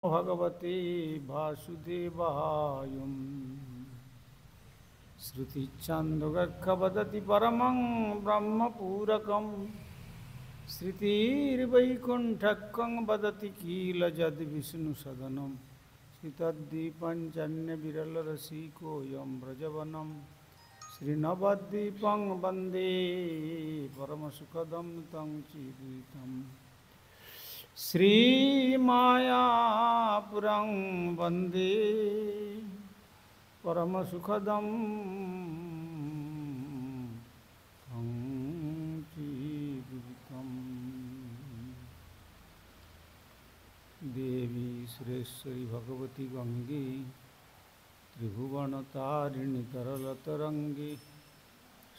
भगवते वासुदेवाय श्रुतिच्छन्दोगर्कवदति परमं ब्रह्मपूरकं श्रुतिर्वैकुण्ठकं वदति किल यद्विष्णुसदनं श्रितद्दीपञ्चन्यविरलरसिकोऽयं व्रजवनं श्रीनवद्वीपं वन्दे परमसुखदं तं चिद्वितं श्रीमायापुरं वन्दे परमसुखदं तं चिद्वितं देवी सुरेश्वरी भगवती गंगे त्रिभुवनतारिणि तरलतरङ्गे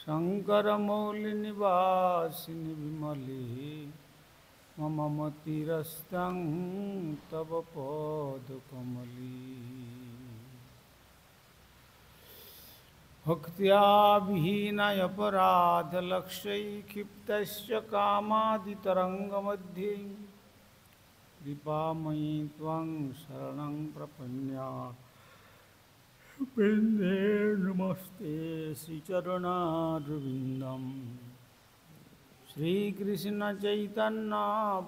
शङ्करमौलिनिवासिनि विमले मम मतिरस्तं तव पदकमले भक्त्या विहीनयपराधलक्ष्यैक्षिप्तस्य कामादितरङ्गमध्ये कृपामयि त्वं शरणं प्रपन्ने नमस्ते श्रीचरणारविन्दम् श्रीकृष्ण चैतन्य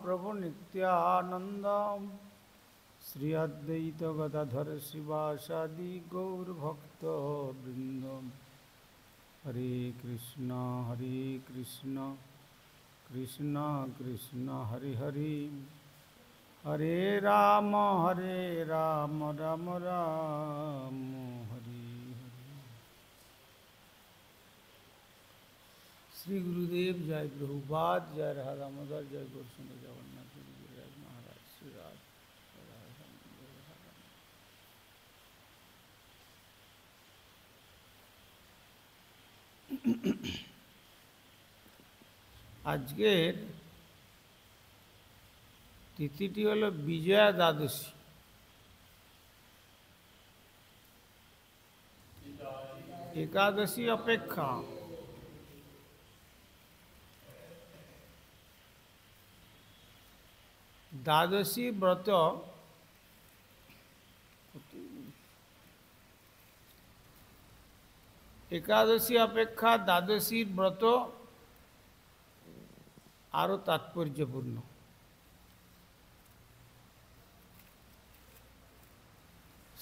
प्रभु नित्यानंद श्री अद्वैत गदाधर शिवासादि गौरभक्तवृंद हरे कृष्ण कृष्ण कृष्ण हरे हरे हरे राम राम राम हरे हरे। श्री गुरुदेव जय प्रभुपाद जय राधा दामोदर जय गौरचंद्र जगन्नाथ गिरिराज महाराज श्री राज আজকের তিথিটি হলো বিজয়া দ্বাদশী। একাদশী অপেক্ষা দ্বাদশী ব্রত একাদশী অপেক্ষা দ্বাদশীর ব্রত আরো তাৎপর্যপূর্ণ।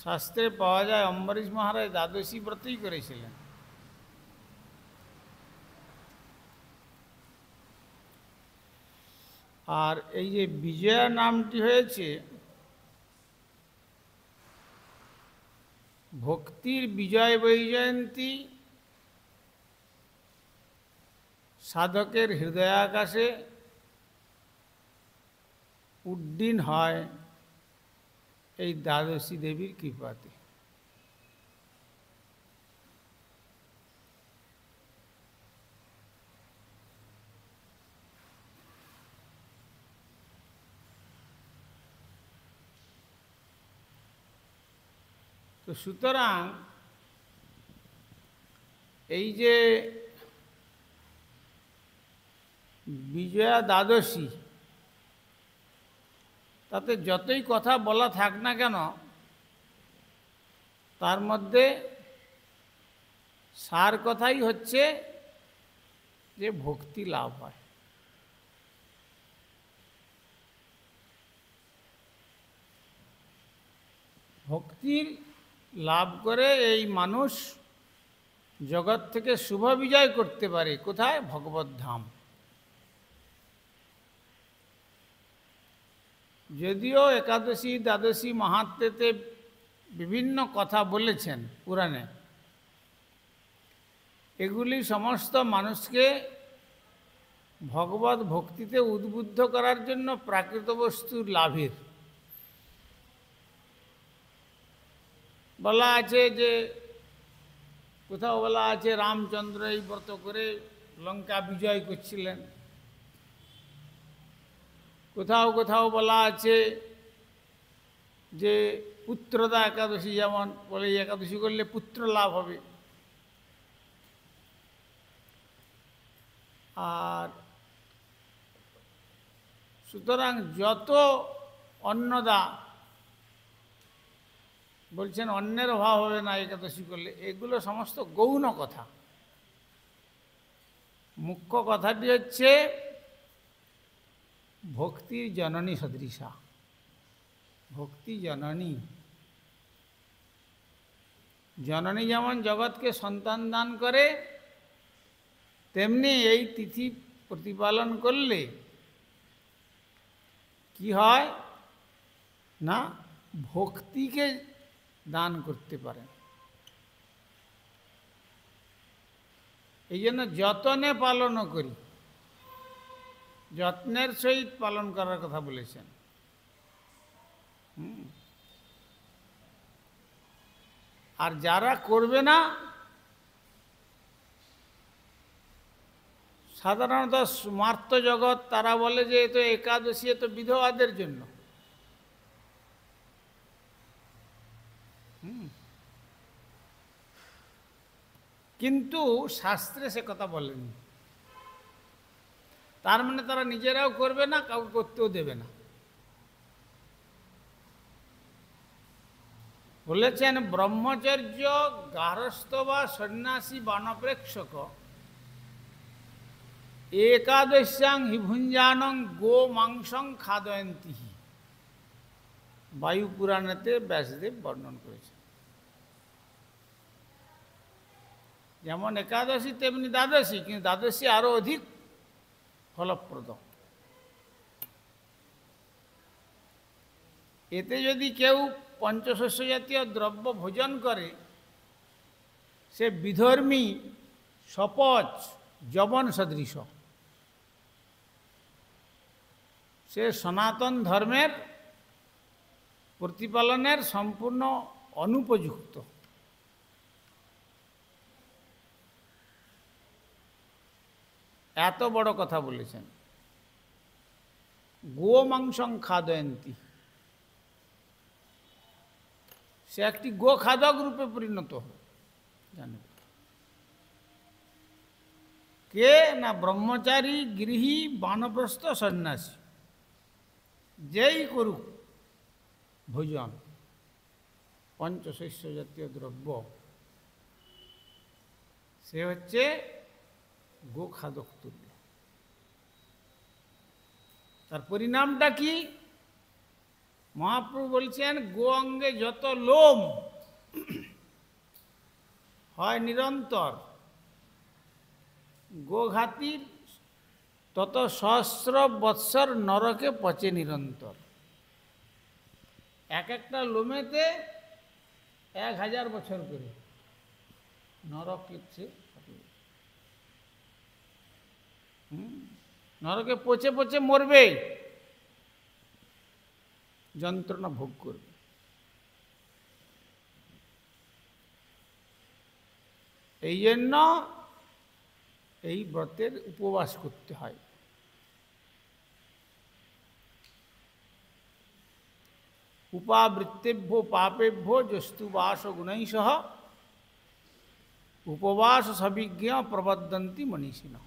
শাস্ত্রে পাওয়া যায় অম্বরীশ মহারাজ দ্বাদশী ব্রতই করেছিলেন। আর এই যে বিজয়া নামটি হয়েছে ভক্তির বিজয় বৈজয়ন্তী সাধকের হৃদয়াকাশে উড্ডীন হয় এই দ্বাদশী দেবীর কৃপাতে। তো সুতরাং এই যে বিজয়া দ্বাদশী তাতে যতই কথা বলা থাক না কেন তার মধ্যে সার কথাই হচ্ছে যে ভক্তি লাভ হয়। ভক্তির লাভ করে এই মানুষ জগৎ থেকে শুভ বিজয় করতে পারে। কোথায়? ভগবত ধাম। যদিও একাদশী দ্বাদশী মাহাত্ম্যতে বিভিন্ন কথা বলেছেন পুরাণে, এগুলি সমস্ত মানুষকে ভগবত ভক্তিতে উদ্বুদ্ধ করার জন্য প্রাকৃত বস্তুর লাভের। বলা আছে যে কোথাও বলা আছে রামচন্দ্র এই ব্রত করে লঙ্কা বিজয় করছিলেন, কোথাও কোথাও বলা আছে যে পুত্রদা একাদশী, যেমন বলে একাদশী করলে পুত্র লাভ হবে। আর সুতরাং যত অন্নদা বলছেন অন্যের অভাব হবে না একাদশী করলে, এগুলো সমস্ত গৌণ কথা। মুখ্য কথাটি হচ্ছে ভক্তির জননী সদৃশা। ভক্তি জননী, জননী যেমন জগৎকে সন্তান দান করে, তেমনি এই তিথি প্রতিপালন করলে কি হয় না, ভক্তিকে দান করতে পারে। এই জন্য যতনে পালনও করি, যত্নের সহিত পালন করার কথা বলেছেন। আর যারা করবে না, সাধারণত স্মার্ত জগৎ তারা বলে যে এ তো একাদশী, এ তো বিধবাদের জন্য। কিন্তু শাস্ত্রে সে কথা বলেনি। তার মানে তারা নিজেরাও করবে না, কাউকে করতেও দেবে না। বলেছেন ব্রহ্মচর্য, গার্হস্থ্য বা সন্ন্যাসী বানপ্রেক্ষক একাদশ্যাং হি ভুঞ্জানং গো মাংসং খাদয়ন্তী। বায়ু পুরাণেতে ব্যাসদেব বর্ণন করেছে। যেমন একাদশী তেমনি দ্বাদশী, কিন্তু দ্বাদশী আরো অধিক ফলপ্রদ। এতে যদি কেউ পঞ্চশস্য জাতীয় দ্রব্য ভোজন করে, সে বিধর্মী, শপথ, যবন সদৃশ। সে সনাতন ধর্মের প্রতিপালনের সম্পূর্ণ অনুপযুক্ত। এত বড় কথা বলেছেন। গো মাংসং খাদয়ন্তী, সে একটি গো খাদক রূপে পরিণত হবে। জানেন কে না, ব্রহ্মচারী, গৃহী, বানপ্রস্থ, সন্ন্যাসী, যেই করুক ভোজন পঞ্চশস্য জাতীয় দ্রব্য, সে হচ্ছে গো খাদক তুল্য। তার পরিণামটা কি? মহাপ্রভু বলছেন গো অঙ্গে যত লোম হয় নিরন্তর, গোঘাতির তত সহস্র বৎসর নরকে পচে নিরন্তর। এক একটা লোমেতে 1000 বছর করে নরক লিখছে। নরকে পচে পচে মরবে, যন্ত্রণা ভোগ করবে। এই জন্য এই ব্রতের উপবাস করতে হয়। উপাবৃত্তেভ্যো পাপেভ্যো যস্তুবাস গুণৈঃসহ উপবাস সবিজ্ঞ প্রবদন্তি মনীষিণঃ।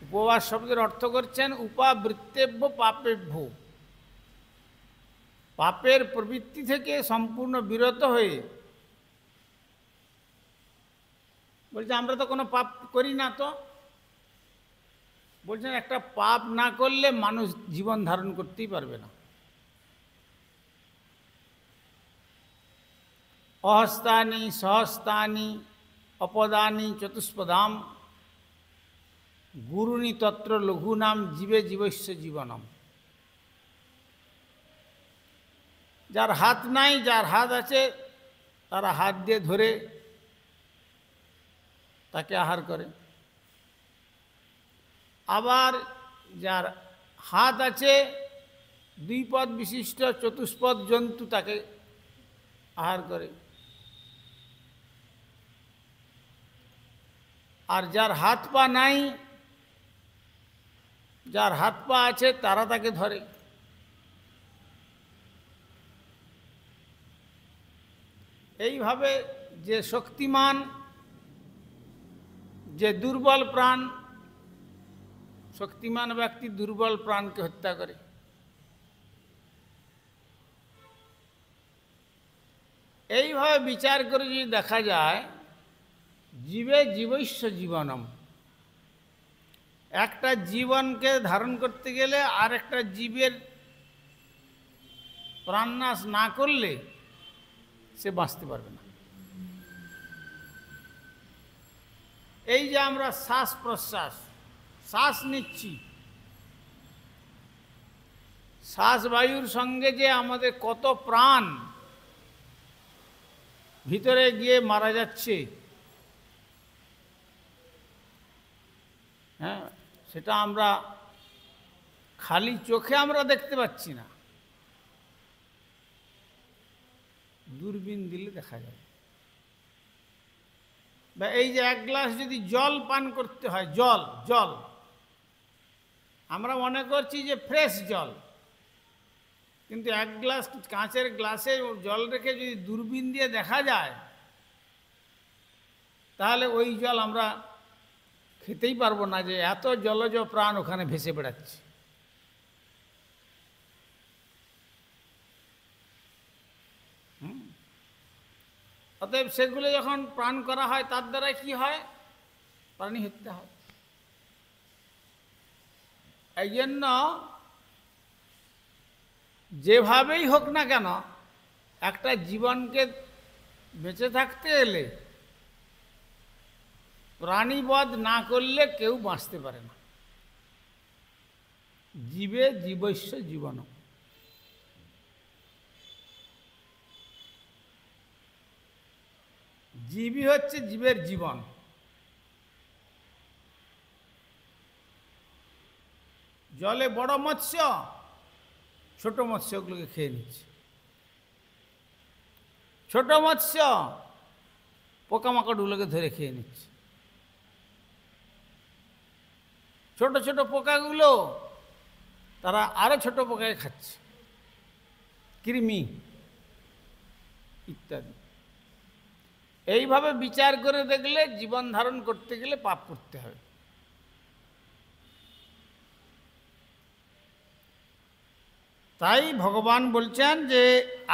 উপবাস শব্দের অর্থ করছেন উপাবৃত্তেভ্য পাপেভ্য, পাপের প্রবৃত্তি থেকে সম্পূর্ণ বিরত হয়ে। বলছে আমরা তো কোনো পাপ করি না, তো বলছেন একটা পাপ না করলে মানুষ জীবন ধারণ করতেই পারবে না। অহস্তানি সহস্তানি অপদানি চতুষ্পদাম গুরুনি তত্র লঘুনাম জীবে জীবস্য জীবনম। যার হাত নাই, যার হাত আছে, তারা হাত দিয়ে ধরে তাকে আহার করে। আবার যার হাত আছে, 2 পদ বিশিষ্ট চতুষ্পদ জন্তু তাকে আহার করে। আর যার হাত পা নাই, যার হাত পা আছে, তারা তাকে ধরে। এইভাবে যে শক্তিমান, যে দুর্বল প্রাণ, শক্তিমান ব্যক্তি দুর্বল প্রাণকে হত্যা করে। এইভাবে বিচার করে যদি দেখা যায়, জীবে জীবৈশ্য জীবনম, একটা জীবনকে ধারণ করতে গেলে আর একটা জীবের প্রাণনাশ না করলে সে বাঁচতে পারবে না। এই যে আমরা শ্বাস প্রশ্বাস, শ্বাস নিচ্ছি, শ্বাস বায়ুর সঙ্গে যে আমাদের কত প্রাণ ভিতরে গিয়ে মারা যাচ্ছে, হ্যাঁ, সেটা আমরা খালি চোখে আমরা দেখতে পাচ্ছি না, দূরবীন দিলে দেখা যায়। বা এই যে এক গ্লাস যদি জল পান করতে হয়, জল আমরা মনে করছি যে ফ্রেশ জল, কিন্তু এক গ্লাস কাঁচের গ্লাসে জল রেখে যদি দূরবীন দিয়ে দেখা যায়, তাহলে ওই জল আমরা খেতেই পারবো না, যে এত জলজ প্রাণ ওখানে ভেসে বেড়াচ্ছে। অতএব সেগুলো যখন প্রাণ করা হয়, তার দ্বারা কি হয়? প্রাণী হত্যা হয়। এই জন্য যেভাবেই হোক না কেন, একটা জীবনকে বেঁচে থাকতে এলে প্রাণীবধ না করলে কেউ বাঁচতে পারে না। জীবে জীবৈশ্য জীবন, জীবই হচ্ছে জীবের জীবন। জলে বড় মৎস্য ছোট মৎস্যগুলোকে খেয়ে নিচ্ছে, ছোট মৎস্য পোকামাকড়গুলোকে ধরে খেয়ে নিচ্ছে, ছোট ছোট পোকাগুলো তারা আরো ছোট পোকাকে খাচ্ছে, কৃমি ইত্যাদি। এইভাবে বিচার করে দেখলে জীবন ধারণ করতে গেলে পাপ করতে হবে। তাই ভগবান বলছেন যে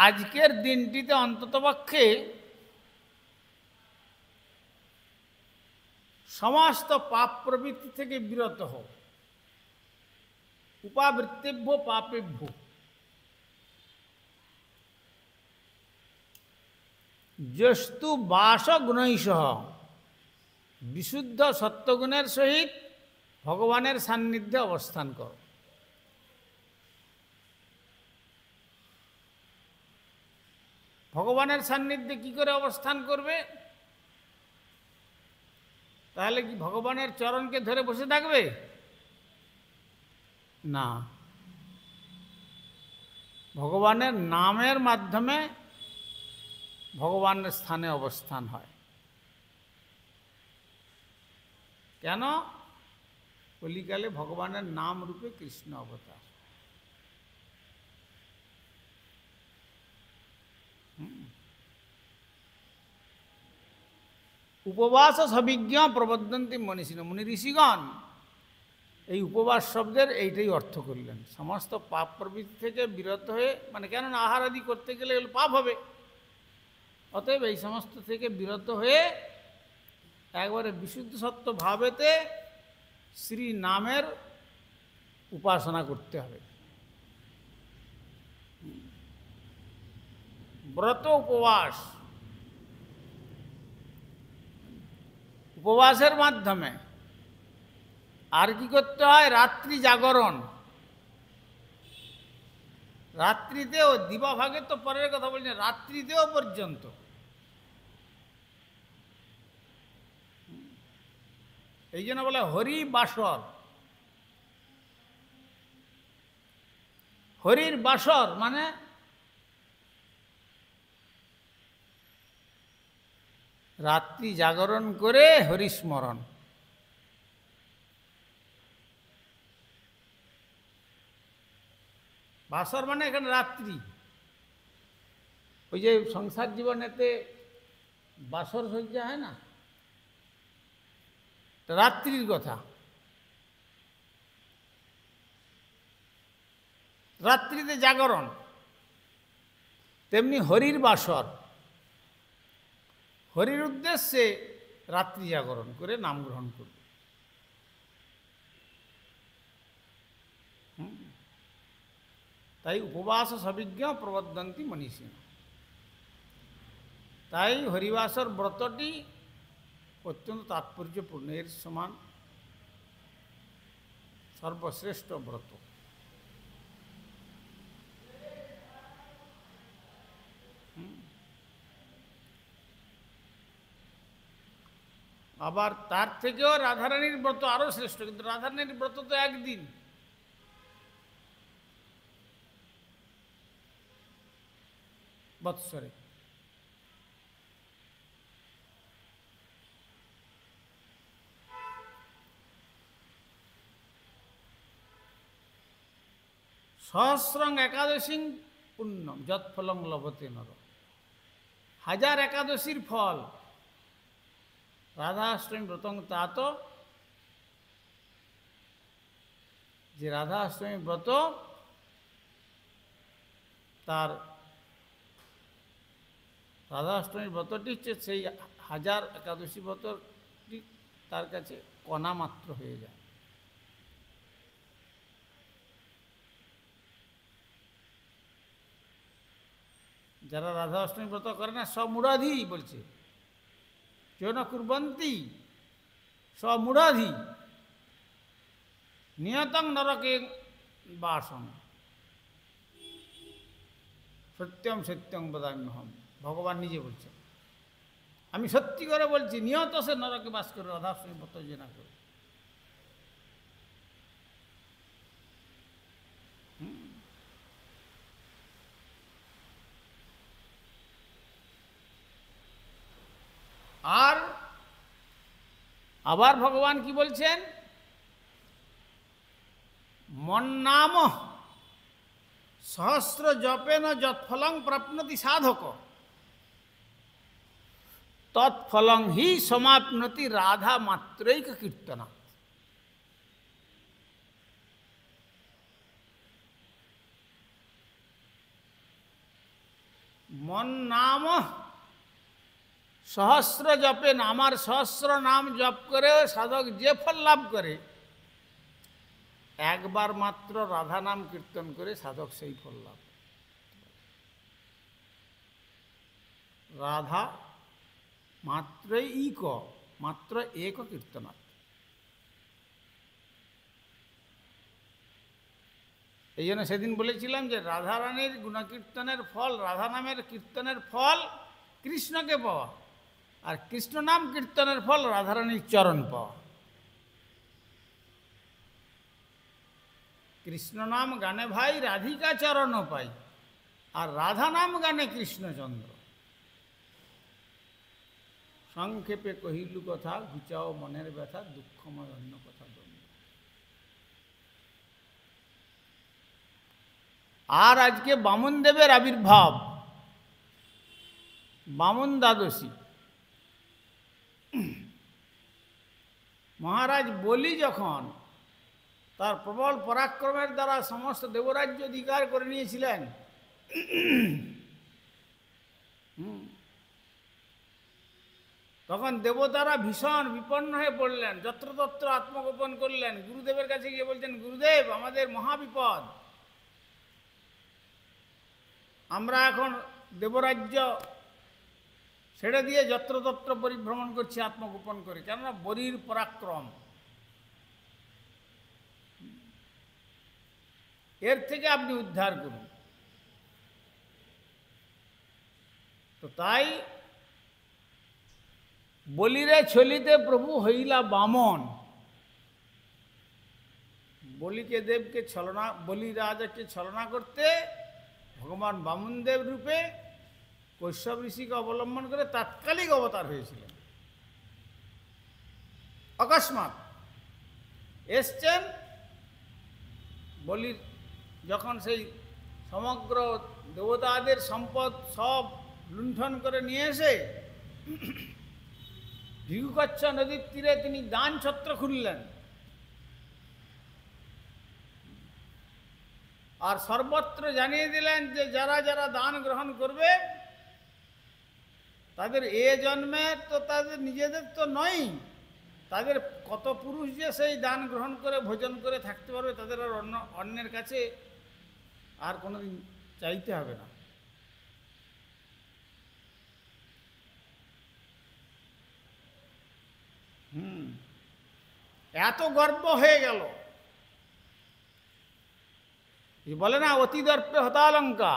আজকের দিনটিতে অন্ততপক্ষে সমস্ত পাপ প্রবৃত্তি থেকে বিরত হও, উপাবৃত্তিভ্য পাপেভ্য। যস্তু বাস গুণৈঃসহ, বিশুদ্ধ সত্যগুণের সহিত ভগবানের সান্নিধ্যে অবস্থান কর। ভগবানের সান্নিধ্যে কি করে অবস্থান করবে? তাহলে কি ভগবানের চরণকে ধরে বসে থাকবে? না, ভগবানের নামের মাধ্যমে ভগবানের স্থানে অবস্থান হয়। কেন? কলিকালে ভগবানের নাম রূপে কৃষ্ণ অবতার। উপবাস সবিজ্ঞ প্রবদন্তি মনীষিণ, মুনি ঋষিগণ এই উপবাস শব্দের এইটাই অর্থ করলেন। সমস্ত পাপ প্রবৃত্তি থেকে বিরত হয়ে, মানে কেননা আহার আদি করতে গেলে এগুলো পাপ হবে, অতএব এই সমস্ত থেকে বিরত হয়ে একবারে বিশুদ্ধ সত্য ভাবেতে শ্রী নামের উপাসনা করতে হবে। ব্রত উপবাস, উপবাসের মাধ্যমে আর কি করতে হয়? রাত্রি জাগরণ। রাত্রিতেও, দিবাভাগে তো পরের কথা বলছেন, রাত্রিতেও পর্যন্ত এই জন্য বলে হরি বাসর। হরির বাসর মানে রাত্রি জাগরণ করে হরিস্মরণ। বাসর মানে এখানে রাত্রি। ওই যে সংসার জীবনেতে বাসর সজ্জা হয় না, রাত্রির কথা। রাত্রিতে জাগরণ, তেমনি হরির বাসর। হরির উদ্দেশ্যে রাত্রি জাগরণ করে নাম গ্রহণ করবে। তাই উপবাস সবিজ্ঞ প্রবদন্তি মনীষিণ। তাই হরিবাসর ব্রতটি অত্যন্ত তাৎপর্যপূর্ণ, এর সমান সর্বশ্রেষ্ঠ ব্রত। আবার তার থেকেও রাধারানীর ব্রত আরো শ্রেষ্ঠ, কিন্তু রাধারানীর ব্রত তো একদিন। বৎসরে সহস্রং একাদশী পুণ্যম যৎফলং লভতে নর। হাজার একাদশীর ফল রাধাষ্টমী ব্রতং তাত, যে রাধাষ্টমী ব্রত তার রাধাষ্টমী ব্রতটি হচ্ছে সেই হাজার একাদশী ব্রতটি তার কাছে কণা মাত্র হয়ে যায়। যারা রাধা অষ্টমী ব্রত করে না সমূঢ়াধি বলছে, কেউ না কুর্বন্তী সমূঢ়াধি নিয়তং নরকে বাসং সত্যম সত্যং বদাম্যহম। ভগবান নিজে বলছেন, আমি সত্যি করে বলছি, নিয়ত সে নরকে বাস করে রাধা অষ্টমী ব্রত যে না করে। আর আবার ভগবান কি বলছেন, মন্নাম সহস্র জপেন যৎফলং প্রাপ্নতি সাধক তৎফলং হি সমাপ্নতি রাধা মাত্রৈক কীর্তনা। মন্নাম সহস্র জপেন, আমার সহস্র নাম জপ করে সাধক যে ফল লাভ করে, একবার মাত্র রাধা নাম কীর্তন করে সাধক সেই ফল লাভ। রাধা মাত্রই ইক, মাত্র এক কীর্তনা। এই জন্য সেদিন বলেছিলাম যে রাধারানীর গুণকীর্তনের ফল, রাধা নামের কীর্তনের ফল কৃষ্ণকে পাওয়া, আর কৃষ্ণ নাম কীর্তনের ফল রাধারানীর চরণ পাওয়া। কৃষ্ণ নাম গানে ভাই রাধিকা চরণ পাই, আর রাধা নাম গানে কৃষ্ণচন্দ্র। সংক্ষেপে কহিলু কথা, ঘুচাও মনের ব্যথা, দুঃখময় অন্য কথা দ্বন্দ্ব। আর আজকে বামন দেবের আবির্ভাব, বামন দ্বাদশী। মহারাজ বলি যখন তার প্রবল পরাক্রমের দ্বারা সমস্ত দেবরাজ্য অধিকার করে নিয়েছিলেন, তখন দেবতারা ভীষণ বিপন্ন হয়ে পড়লেন, যত্রতত্র আত্মগোপন করলেন। গুরুদেবের কাছে গিয়ে বলছেন, গুরুদেব আমাদের মহাবিপদ, আমরা এখন দেবরাজ্য ছেড়ে দিয়ে যত্রতত্র পরিভ্রমণ করছি আত্মগোপন করে, কেননা বলির পরাক্রম, এর থেকে আপনি উদ্ধার করুন। তো তাই বলিরে ছলিতে প্রভু হইলা বামন। বলিকে দেবকে ছলনা, বলি রাজাকে ছলনা করতে ভগবান বামন দেব রূপে কৈশ্যপ ঋষিকে অবলম্বন করে তাৎকালিক অবতার হয়েছিলেন। অকস্মাৎ এসছেন, বলির যখন সেই সমগ্র দেবতাদের সম্পদ সব লুণ্ঠন করে নিয়ে এসে ভিগুকচ্ছ নদীর তীরে তিনি দান ছত্র খুললেন, আর সর্বত্র জানিয়ে দিলেন যে যারা যারা দান গ্রহণ করবে তাদের এ জন্মের তো তাদের নিজেদের তো নয়, তাদের কত পুরুষ যে সেই দান গ্রহণ করে ভোজন করে থাকতে পারবে, তাদের আর অন্যের কাছে আর কোনোদিন চাইতে হবে না। এত গর্ব হয়ে গেল, বলে না অতি দর্পে হতালঙ্কা,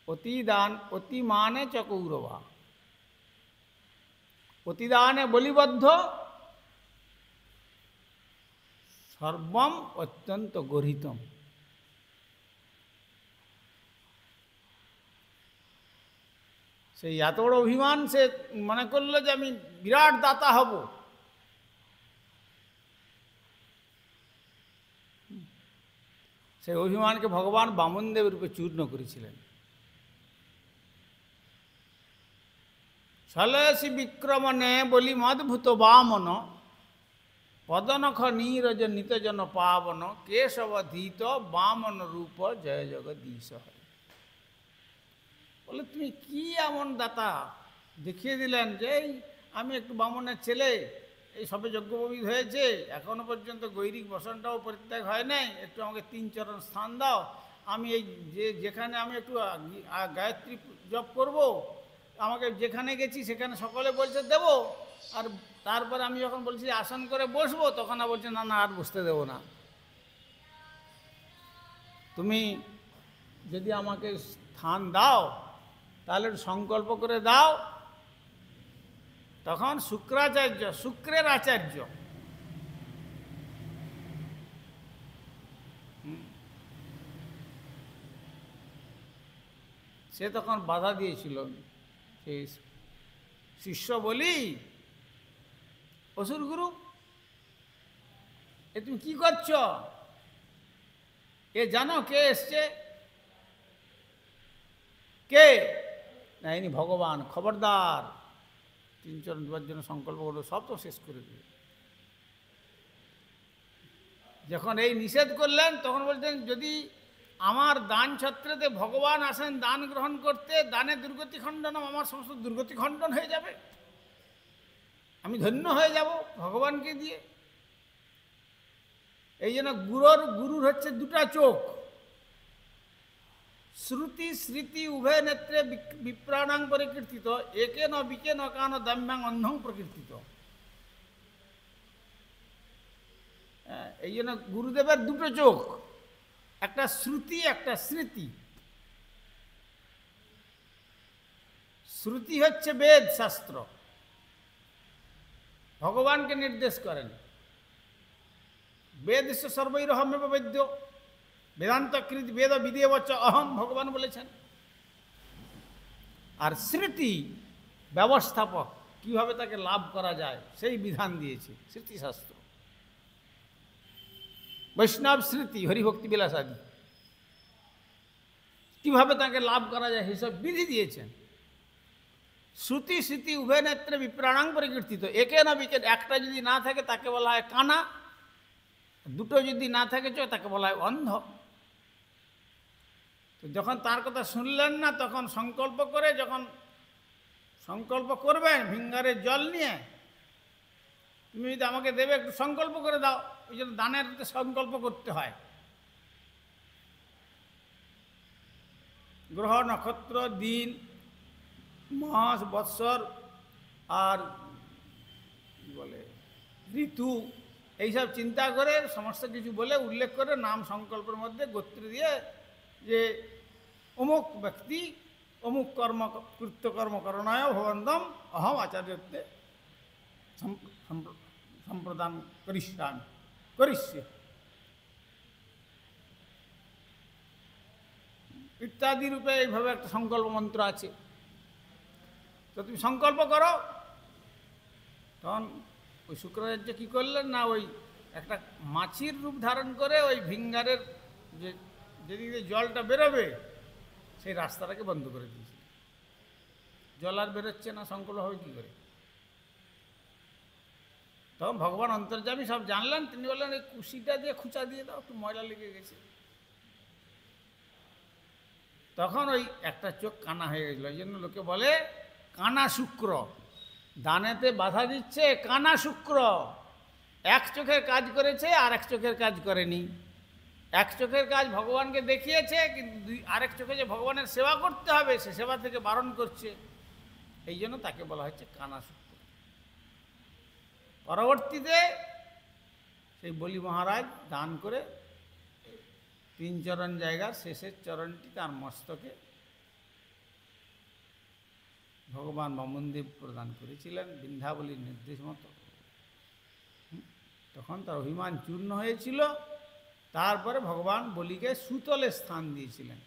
অতি দান অতি মানে চ কৌরবা, অতিদানে বলিবদ্ধ সর্বম অত্যন্ত গর্হিতম। সেই এত বড় অভিমান সে মনে করলো যে আমি বিরাট দাতা হব। সেই অভিমানকে ভগবান বামনদেব রূপে চূর্ণ করেছিলেন। ছলয়সি বিক্রমণে বলি মদ্ভুত বামন, পদনখ নীরজ নিতজন পাবন, কেশবধীত বামন রূপ জয় জগদীশ। বলে তুমি কি এমন দাতা দেখিয়ে দিলেন যে আমি একটু বামনের ছেলে, এই সবে যজ্ঞোপবীত হয়েছে, এখনো পর্যন্ত গৈরিক বসনটাও পরিত্যাগ হয় নাই, একটু আমাকে 3 চরণ স্থান দাও, আমি এই যেখানে আমি একটু গায়ত্রী জপ করব, আমাকে যেখানে গেছি সেখানে সকলে বলছে দেব, আর তারপরে আমি যখন বলছি আসন করে বসবো তখন আর বলছে না না আর বসতে দেবো না, তুমি যদি আমাকে স্থান দাও তাহলে একটু সংকল্প করে দাও। তখন শুক্রাচার্য, শুক্রের আচার্য, সে তখন বাধা দিয়েছিল। সেই শিষ্য বলি অসুর গুরু, এ তুমি কি করছ? এ জানো কে এসছে? কে? না ইনি ভগবান, খবরদার, 3 চরণ দেওয়ার জন্য সংকল্প করলো, সব তো শেষ করে দিল। যখন এই নিষেধ করলেন তখন বলছেন যদি আমার দান ছত্রেতে ভগবান আসেন দান গ্রহণ করতে, দানে দুর্গতি খণ্ডনম, আমার সমস্ত দুর্গতি খণ্ডন হয়ে যাবে, আমি ধন্য হয়ে যাব ভগবানকে দিয়ে। এই জন্য গুরুর হচ্ছে 2টা চোখ, শ্রুতি স্মৃতি উভয় নেত্রে বিপ্রাণাং পরিকীর্তিত, একে ন বিকে ন কান দাম্যাং অন্ধং প্রকীর্তিত। এই জন্য গুরুদেবের 2টো চোখ, একটা শ্রুতি একটা স্মৃতি। শ্রুতি হচ্ছে বেদ শাস্ত্র, ভগবানকে নির্দেশ করেন, বেদ সর্বৈরহমেব বেদ্য, বেদান্তকৃত বেদ বিদেবচ অহম, ভগবান বলেছেন। আর স্মৃতি ব্যবস্থাপক, কিভাবে তাকে লাভ করা যায় সেই বিধান দিয়েছে স্মৃতিশাস্ত্র। বৈষ্ণব স্মৃতি, হরিভক্তি বিলাস আদি, কিভাবে তাকে লাভ করা যায় সেসব বিধি দিয়েছেন। শ্রুতি স্মৃতি উভয় নেত্রে বিপ্রাণাং পরিকীর্তিত, একে না বিকে, একটা যদি না থাকে তাকে বলা হয় কানা, 2টো যদি না থাকে তাকে বলা হয় অন্ধ। তো যখন তার কথা শুনলেন না তখন সংকল্প করে, যখন সংকল্প করবেন ভিঙ্গারের জল নিয়ে, তুমি যদি আমাকে দেবে একটু সংকল্প করে দাও, ওই জন্য দানের সংকল্প করতে হয়। গ্রহ নক্ষত্র দিন মাস বৎসর আর বলে ঋতু এইসব চিন্তা করে সমস্ত কিছু বলে উল্লেখ করে নাম সংকল্পের মধ্যে গোত্র দিয়ে যে অমুক ব্যক্তি অমুক কৃত্যকর্ম করণায় ভবন্তম অহম আচার্যত্বে সম্প্রদান করিষ্যে ইত্যাদি রূপে এইভাবে একটা সংকল্প মন্ত্র আছে। তো তুমি সংকল্প করো। তখন ওই শুক্রাচার্য কী করলেন না, ওই একটা মাছির রূপ ধারণ করে ওই ভিঙ্গারের যে যেদিকে জলটা বেরোবে সেই রাস্তাটাকে বন্ধ করে দিয়েছিল। জল আর বেরোচ্ছে না, সংকল্প হবে কী করে? তখন ভগবান অন্তর্যামী সব জানলেন, তিনি বললেন এই কুশিটা দিয়ে খুঁচা দিয়ে দাও, একটু ময়লা লেগে গেছে। তখন ওই একটা চোখ কানা হয়ে গেছিল। এই জন্য লোকে বলে কানা শুক্র, দানেতে বাধা দিচ্ছে কানা শুক্র। এক চোখের কাজ করেছে আর এক চোখের কাজ করেনি। এক চোখের কাজ ভগবানকে দেখিয়েছে, কিন্তু আরেক চোখে যে ভগবানের সেবা করতে হবে সে সেবা থেকে বারণ করছে, এই জন্য তাকে বলা হচ্ছে কানা শুক্র। পরবর্তীতে সেই বলি মহারাজ দান করে 3 চরণ জায়গার শেষের চরণটি তার মস্তকে ভগবান বামনদেব প্রদান করেছিলেন বৃন্দাবলীর নির্দেশ মতো। তখন তার অভিমান চূর্ণ হয়েছিল। তারপরে ভগবান বলিকে সুতলে স্থান দিয়েছিলেন।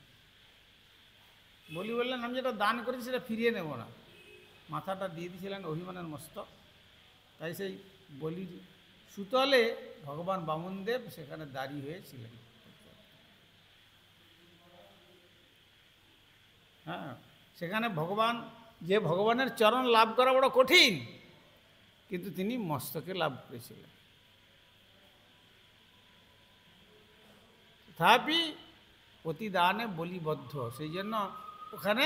বলি বললেন, আমি যেটা দান করেছি সেটা ফিরিয়ে নেব না। মাথাটা দিয়ে দিয়েছিলেন অভিমানের মস্তক। তাই সেই বলির সুতলে ভগবান বামনদেব সেখানে দাঁড়িয়ে হয়েছিলেন। হ্যাঁ, সেখানে ভগবান, যে ভগবানের চরণ লাভ করা বড় কঠিন, কিন্তু তিনি মস্তকে লাভ করেছিলেন। তথাপি প্রতিদানে বলিবদ্ধ। সেই জন্য ওখানে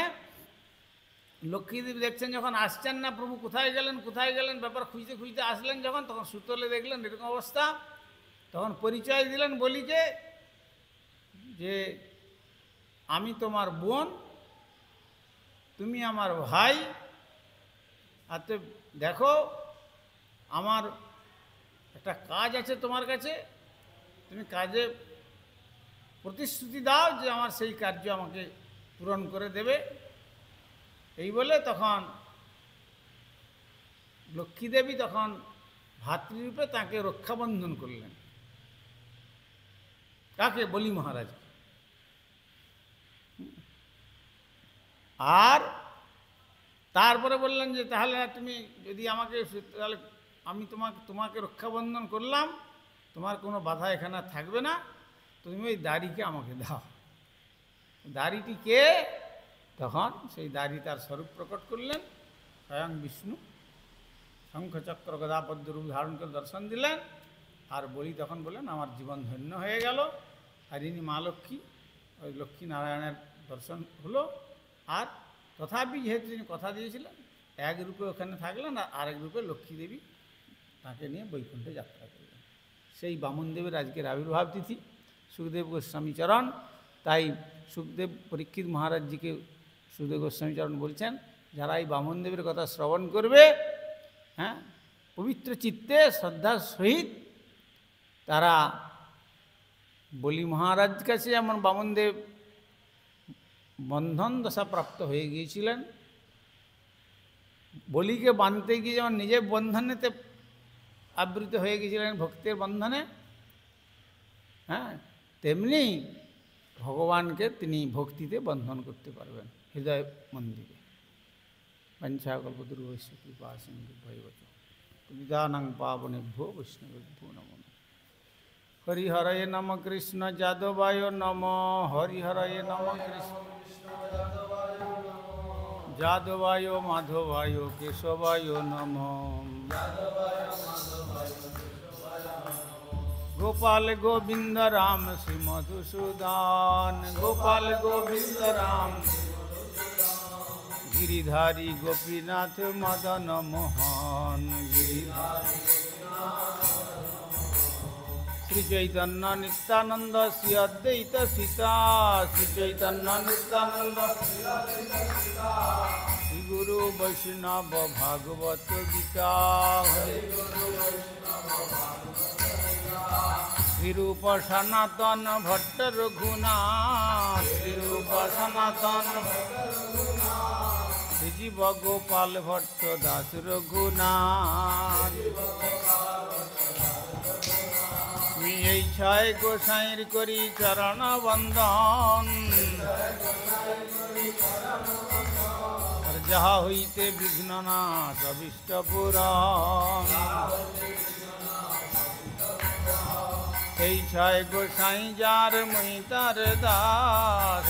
লক্ষ্মীদেবী দেখছেন যখন আসছেন না, প্রভু কোথায় গেলেন কোথায় গেলেন ব্যাপার খুঁজতে খুঁজতে আসলেন যখন, তখন সুতলে দেখলেন এরকম অবস্থা। তখন পরিচয় দিলেন বলিকে যে আমি তোমার বোন, তুমি আমার ভাই, আর তো দেখো আমার একটা কাজ আছে তোমার কাছে, তুমি কাজে প্রতিশ্রুতি দাও যে আমার সেই কার্য আমাকে পূরণ করে দেবে। এই বলে তখন লক্ষ্মীদেবী তখন ভাতৃরূপে তাকে রক্ষাবন্ধন করলেন। কাকে? বলি মহারাজ। আর তারপরে বললেন যে তাহলে তুমি যদি আমাকে, তাহলে আমি তোমাকে রক্ষাবন্ধন করলাম, তোমার কোনো বাধা এখানে থাকবে না, তুমি ওই দাড়িকে আমাকে দাও। দাড়িটি কে? তখন সেই দাড়ি তার স্বরূপ প্রকট করলেন স্বয়ং বিষ্ণু, শঙ্খচক্র গদাপদ্ম রূপ ধারণ করে দর্শন দিলেন। আর বলি তখন বললেন আমার জীবন ধন্য হয়ে গেল। আর ইনি মা লক্ষ্মী, ওই লক্ষ্মী নারায়ণের দর্শন হলো। আর তথাপি যেহেতু তিনি কথা দিয়েছিলেন, এক রূপে ওখানে থাকলেন, আর আরেক রূপে লক্ষ্মী দেবী তাকে নিয়ে বৈকুণ্ঠে যাত্রা করলেন। সেই বামনদেবের আজকের আবির্ভাব তিথি, সুখদেব গোস্বামী চরণ। তাই সুখদেব পরীক্ষিত মহারাজজিকে সুখদেব গোস্বামী চরণ বলছেন, যারা এই বামনদেবের কথা শ্রবণ করবে, হ্যাঁ, পবিত্র চিত্তে শ্রদ্ধার সহিত, তারা বলি মহারাজ কাছে যেমন বামনদেব বন্ধন দশা প্রাপ্ত হয়ে গিয়েছিলেন, বলিকে বাঁধতে গিয়ে যেমন নিজের বন্ধনেতে আবৃত হয়ে গিয়েছিলেন ভক্তের বন্ধনে, হ্যাঁ, তেমনি ভগবানকে তিনি ভক্তিতে বন্ধন করতে পারবেন হৃদয় মন্দিরে। পঞ্চাকল্পতরুবৈশ্য কৃপা সিন্ধু ভৈবচ বিদানাং পাবনেভ্যো বৈষ্ণবেভ্যো নমঃ। হরিহরয়ে নম কৃষ্ণ যাদবায় নম। হরিহরয়ে নম কৃষ্ণ যাদবায় মাধবায় কেশবায় নম। গোপাল গোবিন্দ রাম শ্রী মধুসূদন, গোপাল গোবিন্দ রাম গিরিধারী গোপীনাথ মদন মোহন। শ্রী চৈতন্য নিত্যানন্দ শ্রী অদ্বৈত সীতা, শ্রী চৈতন্য নিত্যানন্দ শ্রী গুরু বৈষ্ণব ভাগবত গীতা। শ্রীরূপ সনাতন ভট্ট রঘুনাথ, শ্রীরূপ সনাতন শ্রীজীব গোপাল ভট্ট দাস রঘুনাথ। এই ছয় গোসাইর করি চরণ বন্দন, যাহা হইতে বিঘ্ন নাশ অভীষ্ট পূরণ। এই ছয় গোসাই যার মুই তার দাস,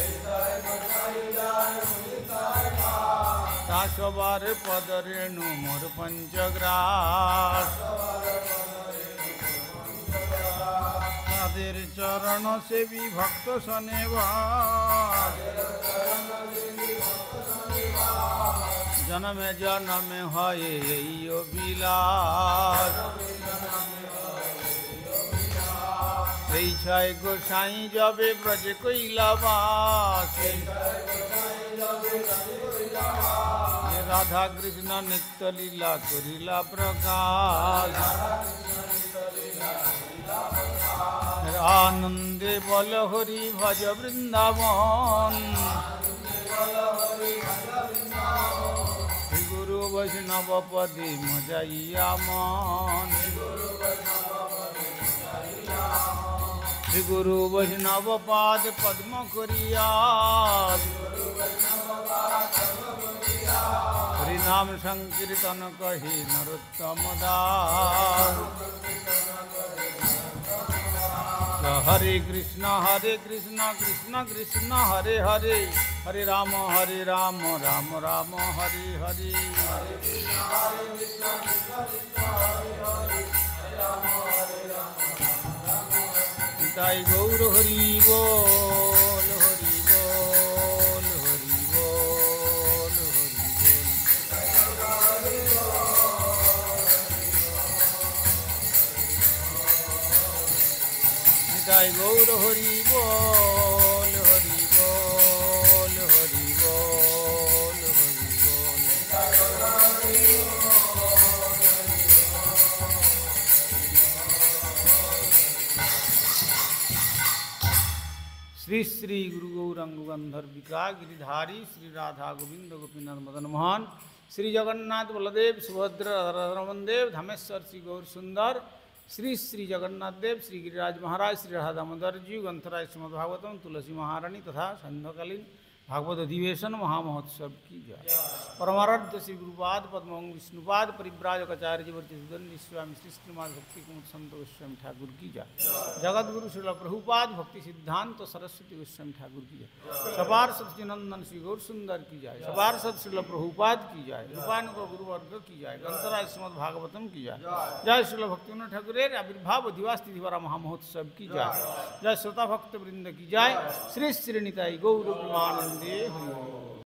তা সবার পদরেণু মোর পঞ্চগ্রাস। তাদের চরণ সেবী ভক্ত শোনেবার, জনমে জনমে হয় এই অভিলাষ। এই ছয় গোসাই যাবে ব্রজে কৈলাবাস, রাধা কৃষ্ণ নিত্য লীলা করিলা প্রকাশ। আনন্দে বল হরি ভজ বৃন্দাবন, গুরু বৈষ্ণব পদে মজাইয়া মন। শ্রী গুরু বৈষ্ণব পাদ পদ্ম করিয়া, হরি নাম সংকীর্তন কহি নরোত্তম দাস। হরে কৃষ্ণ কৃষ্ণ কৃষ্ণ হরে হরে, হরে রাম রাম রাম হরে হরে। তাই গৌর হরি বল, হরি বল, হরি বল, হরি বল। তাই গৌর হরি বল, হরি বল, হরি বল, হরি বল। শ্রী শ্রী গুরু গৌরাঙ্গ গন্ধর বিগ্রহ গিরিধারী শ্রী রাধা গোবিন্দ গোপীনাথ মদন মোহন, শ্রী জগন্নাথ বলদেব সুভদ্র রমন দেব धामेश्वर श्री गौर सुंदर, श्री श्री जगन्नाथ देव, श्री गिरिराज महाराज, श्री राधा दामोदर जी, ग्रंथराज श्रीमद्भागवतम, तुलसी महारानी तथा संध्याकालीन भागवत अधिवेशन महामहोत्सव की जय। परमाराध्य श्री गुरुपाद पद्मंग विष्णुपाद परिव्राजकाचार्य जीवर्ति सुदंडी स्वामी श्री श्रीमाद भक्ति कुमुद संत गोस्वामी ठाकुर की जय। जगत गुरु श्रील प्रभुपाद भक्ति सिद्धांत सरस्वती गोस्वामी ठाकुर की जय। सपार्षद नंदन श्री गौर सुंदर की जय। सपार्षद श्रील प्रभुपाद की जय। रूपानुग गुरुवर्ग की जय। ग्रंथराज श्रीमद् भागवतम की जय। जय श्रील भक्तिविनोद ठाकुरेर आविर्भाव दिवस तिथिवारा महामहोत्सव की जय। जय श्रोता भक्त वृंद की जय। श्री श्री निताई गौर प्रेमानंदे हरि।